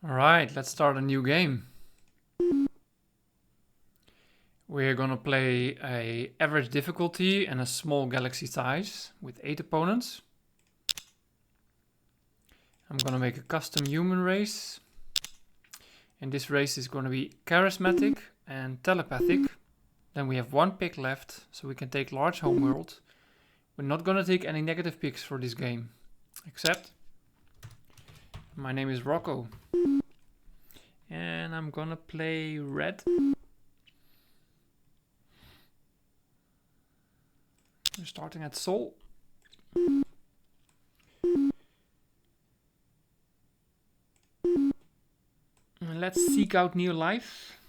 Alright, let's start a new game. We're gonna play a average difficulty and a small galaxy size with 8 opponents. I'm gonna make a custom human race. And this race is gonna be Charismatic and Telepathic. Then we have 1 pick left, so we can take large homeworld. We're not gonna take any negative picks for this game. Except, my name is Rocco. And I'm gonna play red. We're starting at Sol. And let's seek out new life.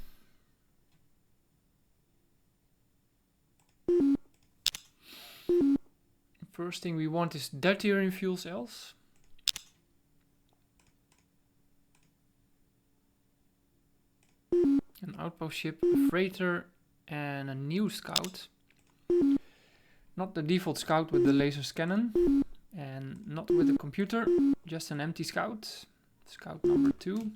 First thing we want is deuterium fuel cells. An outpost ship, a freighter, and a new scout. Not the default scout with the laser cannon, and not with a computer, just an empty scout. Scout number 2.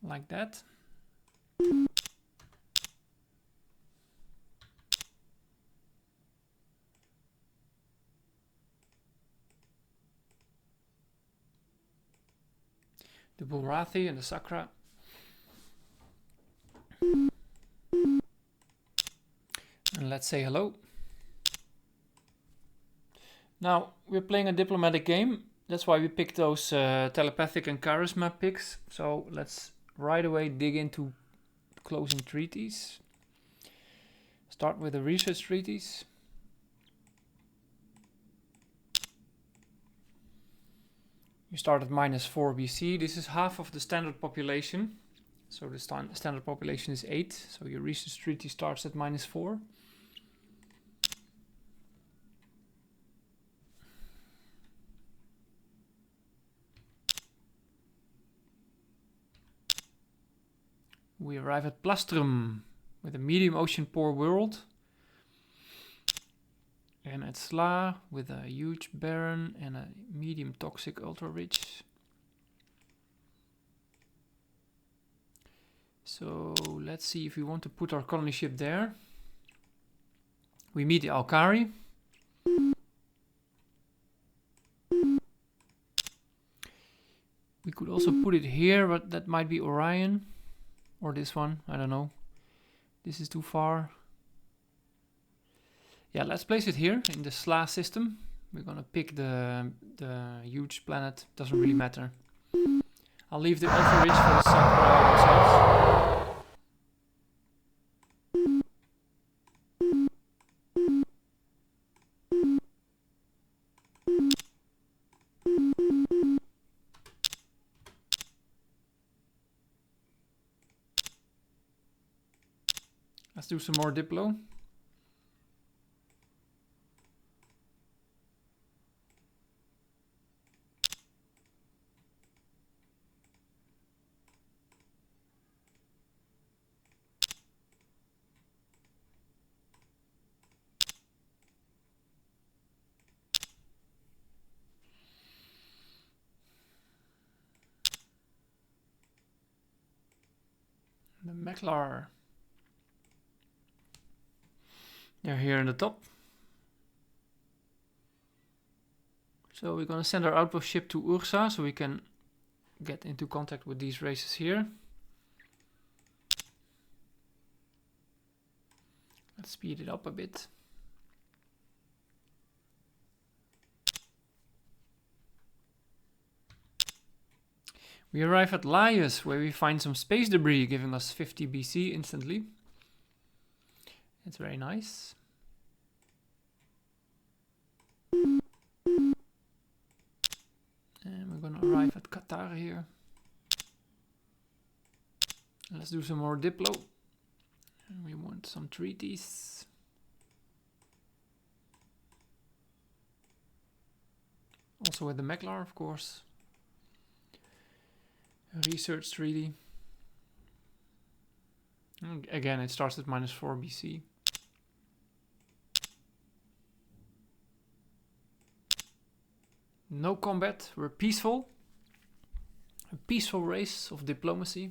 Like that. The Bulrathi and the Sakra. And let's say hello. Now, we're playing a diplomatic game. That's why we picked those telepathic and charisma picks. So let's right away dig into closing treaties. Start with the research treaties. You start at -4 BC. This is half of the standard population. So the standard population is 8. So your research treaty starts at -4. We arrive at Plastrum with a medium ocean poor world. And at Sla with a huge barren and a medium toxic ultra rich. So let's see if we want to put our colony ship there. We meet the Alkari. We could also put it here, but that might be Orion. Or this one, I don't know. This is too far. Yeah, let's place it here in the SLA system. We're gonna pick the huge planet, doesn't really matter. I'll leave the ultra rich for the Sakura themselves. Let's do some more Diplo. The Meklar. They're here in the top. So we're gonna send our outpost ship to Ursa so we can get into contact with these races here. Let's speed it up a bit. We arrive at Laius, where we find some space debris, giving us 50 BC instantly. It's very nice. And we're gonna arrive at Qatar here. Let's do some more Diplo. And we want some treaties. Also with the Meklar, of course. A research treaty. And again, it starts at -4 BC. No combat, we're peaceful. A peaceful race of diplomacy.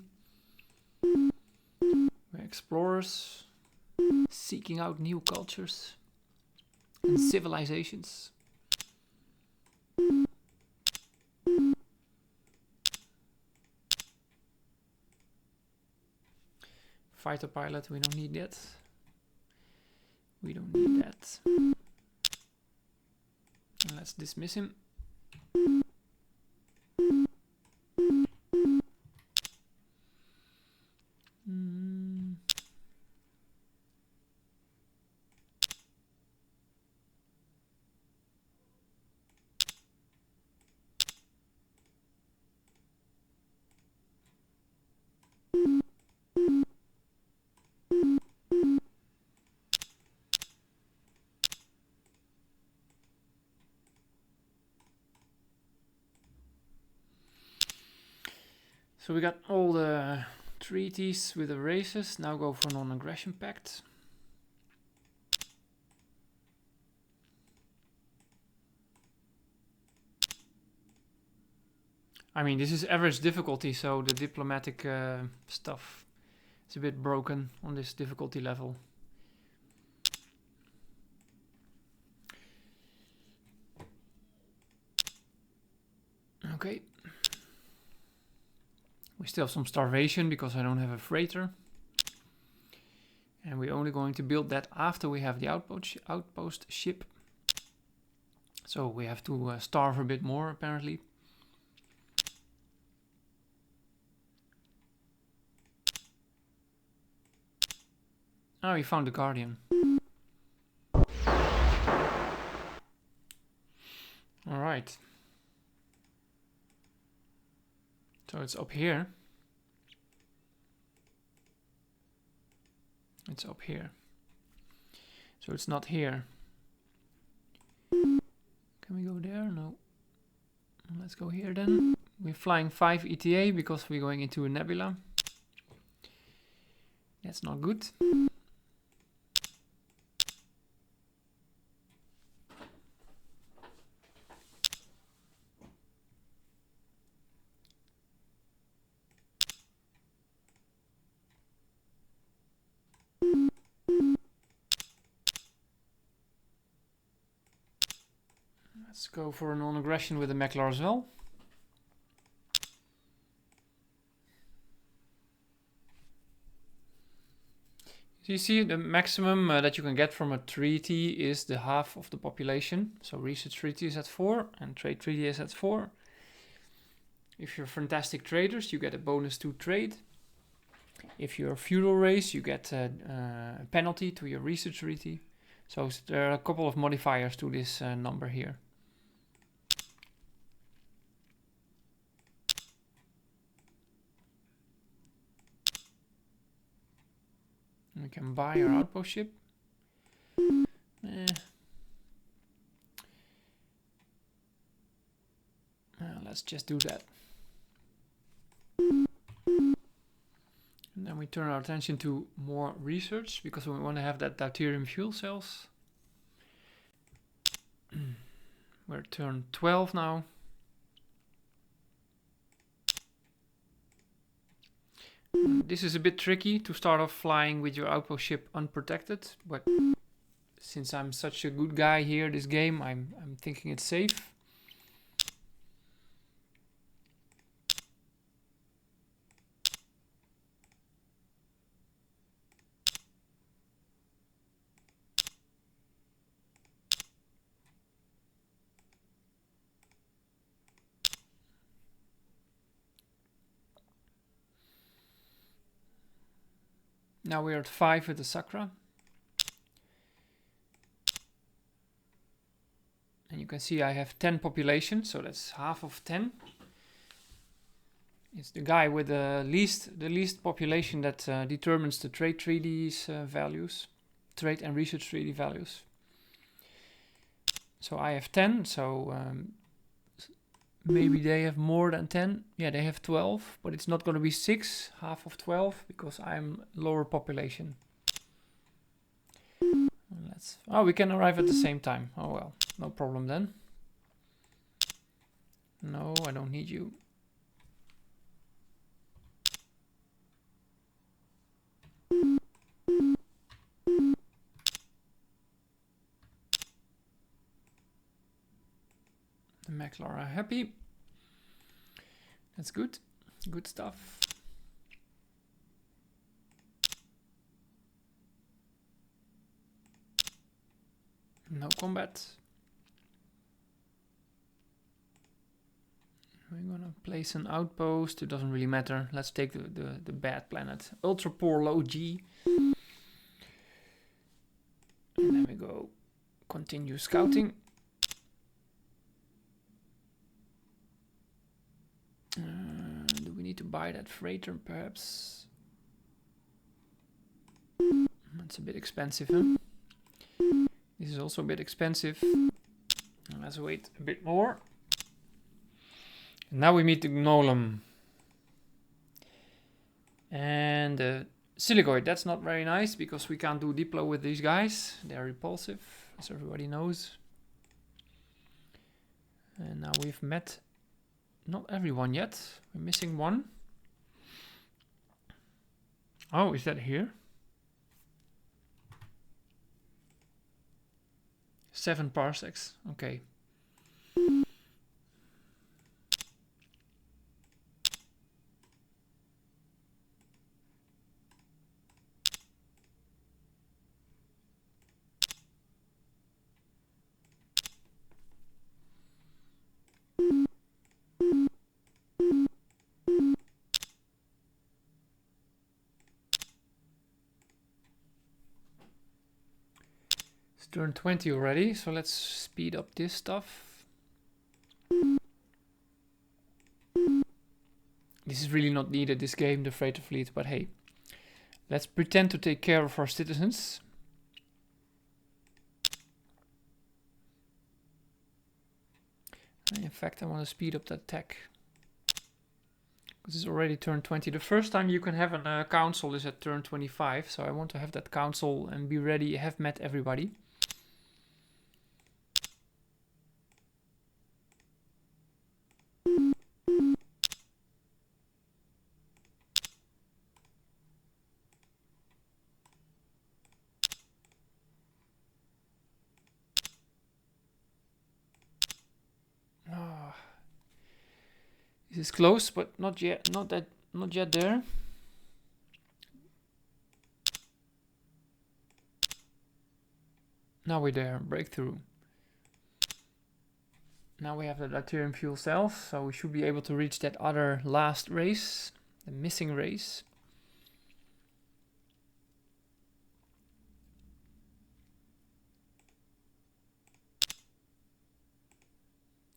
We're explorers, seeking out new cultures and civilizations. Fighter pilot, we don't need that. We don't need that. And let's dismiss him. So we got all the treaties with the races. Now go for non-aggression pact. I mean, this is average difficulty, so the diplomatic stuff is a bit broken on this difficulty level. Okay. We still have some starvation because I don't have a freighter. And we're only going to build that after we have the outpost ship. So we have to starve a bit more apparently. Oh, we found the Guardian. Alright. So it's up here. It's up here. So it's not here. Can we go there? No. Let's go here then. We're flying 5 ETA because we're going into a nebula. That's not good. Let's go for a non-aggression with the Meklar as well. So you see the maximum that you can get from a treaty is the half of the population. So research treaty is at 4 and trade treaty is at 4. If you're fantastic traders, you get a bonus to trade. If you're a feudal race, you get a penalty to your research treaty. So there are a couple of modifiers to this number here. We can buy our outpost ship. Let's just do that. And then we turn our attention to more research because we want to have that deuterium fuel cells. We're at turn 12 now. This is a bit tricky to start off flying with your outpost ship unprotected, but since I'm such a good guy here this game, I'm thinking it's safe. Now we're at 5 with the Sakra. And you can see I have 10 population, so that's half of 10. It's the guy with the least population that determines the trade treaties values, trade and research treaty values. So I have 10, so maybe they have more than 10. Yeah, they have 12, but it's not going to be 6, half of 12, because I'm lower population. Oh, we can arrive at the same time. Oh well, no problem then. No, I don't need you. The Maclar are happy. That's good. Good stuff. No combat. We're gonna place an outpost. It doesn't really matter. Let's take the bad planet. Ultra poor low G. And then we go continue scouting. Do we need to buy that freighter perhaps? That's a bit expensive, huh? This is also a bit expensive. Let's wait a bit more. Now we meet the Gnolem. And the Silicoid, that's not very nice because we can't do Diplo with these guys. They're repulsive, as everybody knows. And now we've met not everyone yet. We're missing one. Oh, is that here? 7 parsecs, okay. Turn 20 already, so let's speed up this stuff. This is really not needed, this game, the freighter fleet, but hey. Let's pretend to take care of our citizens. And in fact, I want to speed up that attack. Because it's already turn 20. The first time you can have a council is at turn 25, so I want to have that council and be ready, have met everybody. This is close, but not yet. Not yet there. Now we're there. Breakthrough. Now we have the deuterium fuel cells, so we should be able to reach that other last race, the missing race.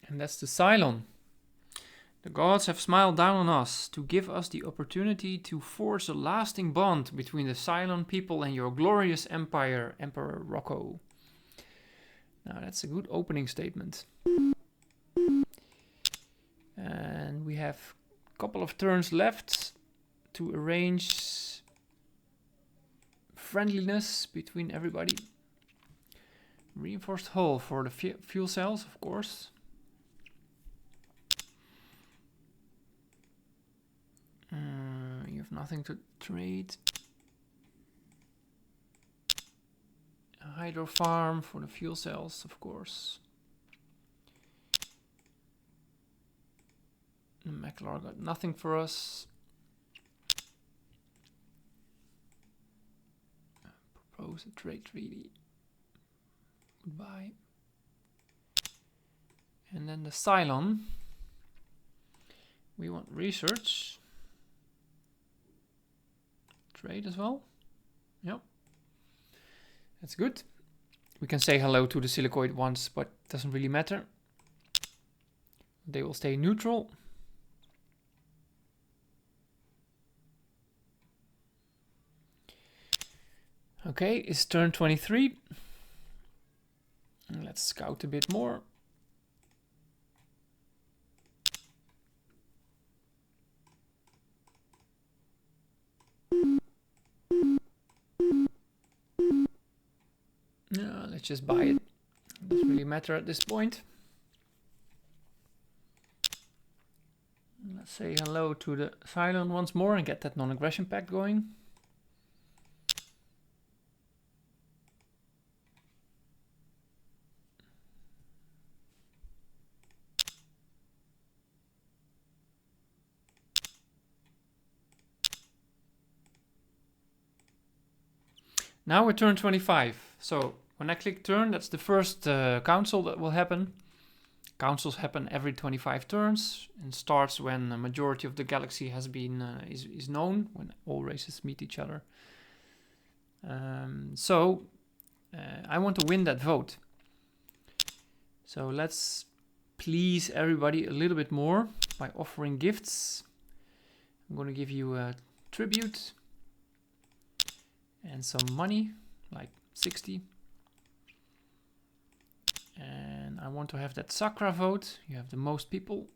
And that's the Cylon. The gods have smiled down on us to give us the opportunity to forge a lasting bond between the Cylon people and your glorious empire, Emperor Rocco. Now that's a good opening statement. And we have a couple of turns left to arrange friendliness between everybody. Reinforced hull for the fuel cells, of course. You have nothing to trade. A hydro farm for the fuel cells, of course. The Maclar got nothing for us. Propose a trade treaty. Goodbye. And then the Cylon. We want research. Trade as well. Yep. That's good. We can say hello to the Silicoid once, but it doesn't really matter. They will stay neutral. Okay, it's turn 23. And let's scout a bit more. No, let's just buy it. Doesn't really matter at this point. Let's say hello to the Cylon once more and get that non-aggression pact going. Now we're turn 25. So when I click turn, that's the first council that will happen. Councils happen every 25 turns and starts when the majority of the galaxy has been is known, when all races meet each other. I want to win that vote. So let's please everybody a little bit more by offering gifts. I'm going to give you a tribute and some money, like 60. And I want to have that Sakra vote. You have the most peoples.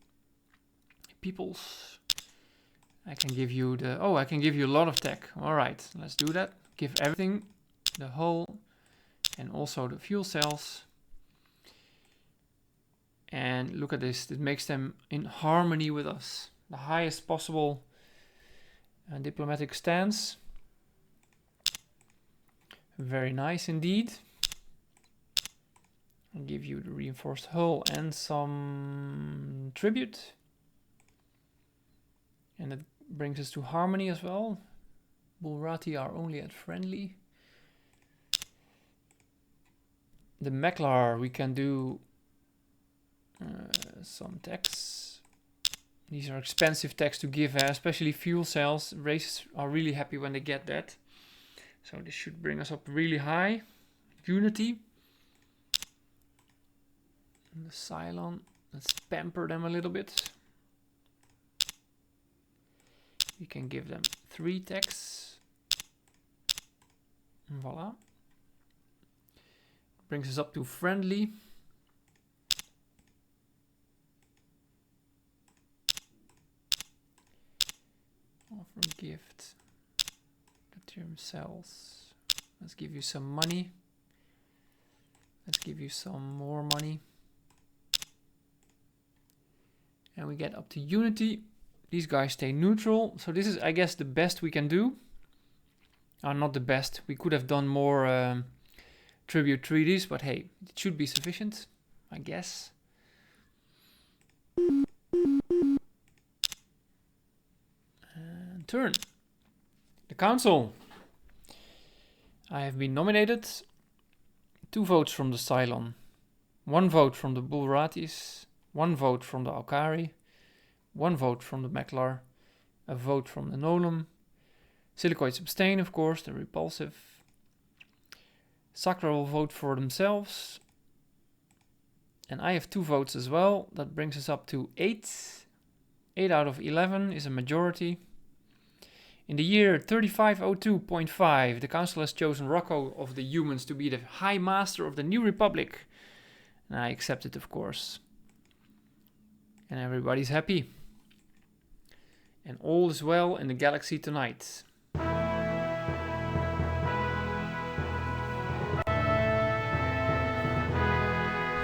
I can give you the, I can give you a lot of tech. All right, let's do that. Give everything, the hull and also the fuel cells. And look at this, it makes them in harmony with us. The highest possible diplomatic stance. Very nice indeed. I'll give you the reinforced hull and some tribute. And it brings us to harmony as well. Bulrati are only at friendly. The Meklar we can do some techs. These are expensive techs to give, especially fuel cells. Races are really happy when they get that. So this should bring us up really high. Unity. And the Cylon. Let's pamper them a little bit. We can give them 3 techs. And voila. Brings us up to friendly. Offer gift. Deuterium cells. Let's give you some money. Let's give you some more money. And we get up to unity. These guys stay neutral. So this is, I guess, the best we can do. Not the best. We could have done more tribute treaties, but hey, it should be sufficient, I guess. And turn. The council. I have been nominated. 2 votes from the Cylon. 1 vote from the Bulratis. 1 vote from the Alkari. 1 vote from the Meklar. A vote from the Nolum. Silicoids abstain, of course, they're repulsive. Sakra will vote for themselves. And I have 2 votes as well. That brings us up to 8. 8 out of 11 is a majority. In the year 3502.5, the Council has chosen Rocco of the Humans to be the High Master of the New Republic. And I accept it, of course. And everybody's happy. And all is well in the galaxy tonight.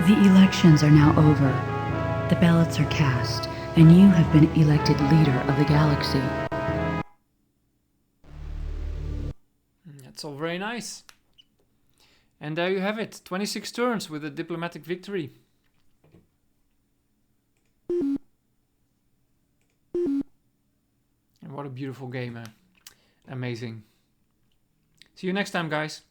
The elections are now over. The ballots are cast, and you have been elected leader of the galaxy. That's all very nice. And there you have it, 26 turns with a diplomatic victory. And what a beautiful game, Amazing. See you next time, guys.